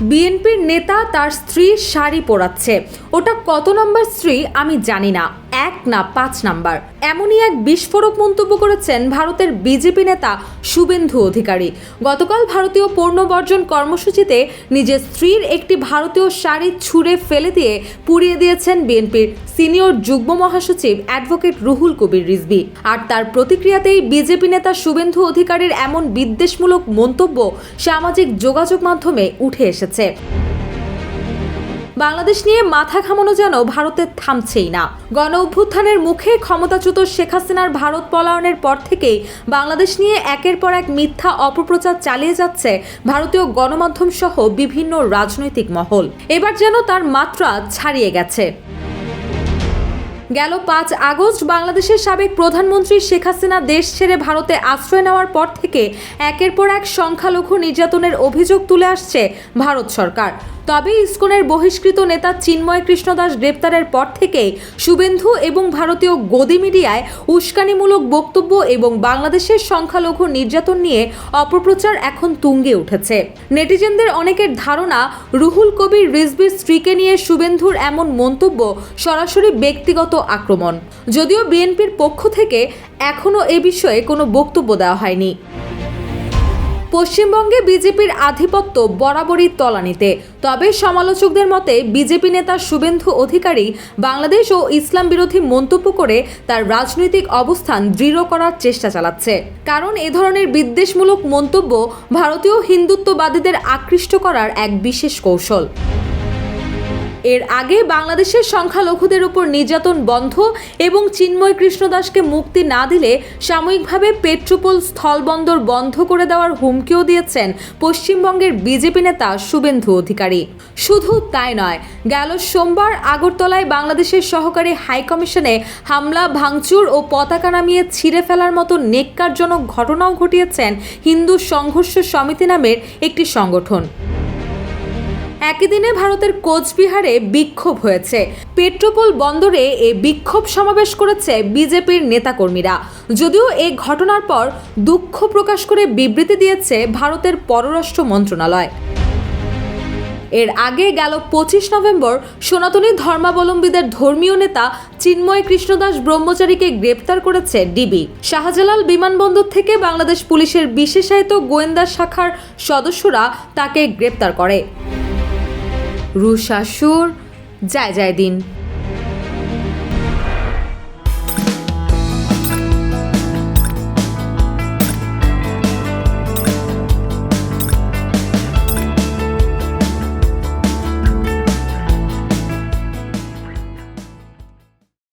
বিএনপির নেতা তার স্ত্রীর শাড়ি পরাচ্ছে। ওটা কত নম্বর স্ত্রী আমি জানি না, 1 না 5 নাম্বার। এমনই এক বিস্ফোরক মন্তব্য করেছেন ভারতের বিজেপি নেতা শুভেন্দু অধিকারী। গতকাল ভারতীয় পণ্য বর্জন কর্মসূচিতে নিজের স্ত্রীর একটি ভারতীয় শাড়ি ছুঁড়ে ফেলে দিয়ে পুড়িয়ে দিয়েছেন বিএনপির সিনিয়র যুগ্ম মহাসচিব অ্যাডভোকেট রুহুল কবির রিজভী। আর তার প্রতিক্রিয়াতেই বিজেপি নেতা শুভেন্দু অধিকারীর এমন বিদ্বেষমূলক মন্তব্য সামাজিক যোগাযোগ মাধ্যমে উঠে এসেছে। বাংলাদেশ নিয়ে মাথা ঘামানো যেন ভারতের থামছেই না। গণ অভ্যুত্থানের মুখে ক্ষমতাচ্যুত শেখ হাসিনার ভারত পলায়নের পর থেকেই বাংলাদেশ নিয়ে একের পর এক মিথ্যা অপপ্রচার চালিয়ে যাচ্ছে ভারতীয় গণমাধ্যম সহ বিভিন্ন রাজনৈতিক মহল। এবার যেন তার মাত্রা ছাড়িয়ে গেছে। গেল 5 আগস্ট বাংলাদেশের সাবেক প্রধানমন্ত্রী শেখ হাসিনা দেশ ছেড়ে ভারতে আশ্রয় নেওয়ার পর থেকে একের পর এক সংখ্যালঘু নির্যাতনের অভিযোগ তুলে আসছে ভারত সরকার। তবে ইসকনের বহিষ্কৃত নেতা চিন্ময় কৃষ্ণ দাস গ্রেপ্তারের পর থেকে শুভেন্দু এবং ভারতীয় গদি মিডিয়ায় উস্কানিমূলক বক্তব্য এবং বাংলাদেশের সংখ্যালঘু নির্যাতন নিয়ে অপপ্রচার এখন তুঙ্গে উঠেছে। নেটিজেনদের অনেকের ধারণা রুহুল কবির রিজভীর স্ত্রীকে নিয়ে শুভেন্দুর এমন মন্তব্য সরাসরি ব্যক্তিগত আক্রমণ। যদিও বিএনপির পক্ষ থেকে এখনও এ বিষয়ে কোনো বক্তব্য দেওয়া হয়নি। পশ্চিমবঙ্গে বিজেপির আধিপত্য বরাবরই তলানিতে। তবে সমালোচকদের মতে বিজেপি নেতা শুভেন্দু অধিকারী বাংলাদেশ ও ইসলাম বিরোধী মন্তব্য করে তার রাজনৈতিক অবস্থান দৃঢ় করার চেষ্টা চালাচ্ছে। কারণ এ ধরনের বিদ্বেষমূলক মন্তব্য ভারতীয় হিন্দুত্ববাদীদের আকৃষ্ট করার এক বিশেষ কৌশল। এর আগে বাংলাদেশের সংখ্যালঘুদের উপর নির্যাতন বন্ধ এবং চিন্ময় কৃষ্ণ দাসকে মুক্তি না দিলে সাময়িকভাবে পেট্রোপোল স্থলবন্দর বন্ধ করে দেওয়ার হুমকিও দিয়েছেন পশ্চিমবঙ্গের বিজেপি নেতা শুভেন্দু অধিকারী। শুধু তাই নয়, গেল সোমবার আগরতলায় বাংলাদেশের সহকারী হাইকমিশনে হামলা, ভাঙচুর ও পতাকা নামিয়ে ছিঁড়ে ফেলার মতো নেক্কারজনক ঘটনাও ঘটিয়েছেন হিন্দু সংঘর্ষ সমিতি নামের একটি সংগঠন। একই দিনে ভারতের কোচবিহারে বিক্ষোভ হয়েছে। পেট্রোপোল বন্দরে এ বিক্ষোভ সমাবেশ করেছে বিজেপির নেতাকর্মীরা। যদিও এই ঘটনার পর দুঃখ প্রকাশ করে বিবৃতি দিয়েছে ভারতের পররাষ্ট্র মন্ত্রণালয়। এর আগে গেল 25 নভেম্বর সনাতনী ধর্মাবলম্বীদের ধর্মীয় নেতা চিন্ময় কৃষ্ণ দাস ব্রহ্মচারীকে গ্রেপ্তার করেছে ডিবি। শাহজালাল বিমানবন্দর থেকে বাংলাদেশ পুলিশের বিশেষায়িত গোয়েন্দা শাখার সদস্যরা তাকে গ্রেপ্তার করে। রুশাসুর জয় জয় দিন।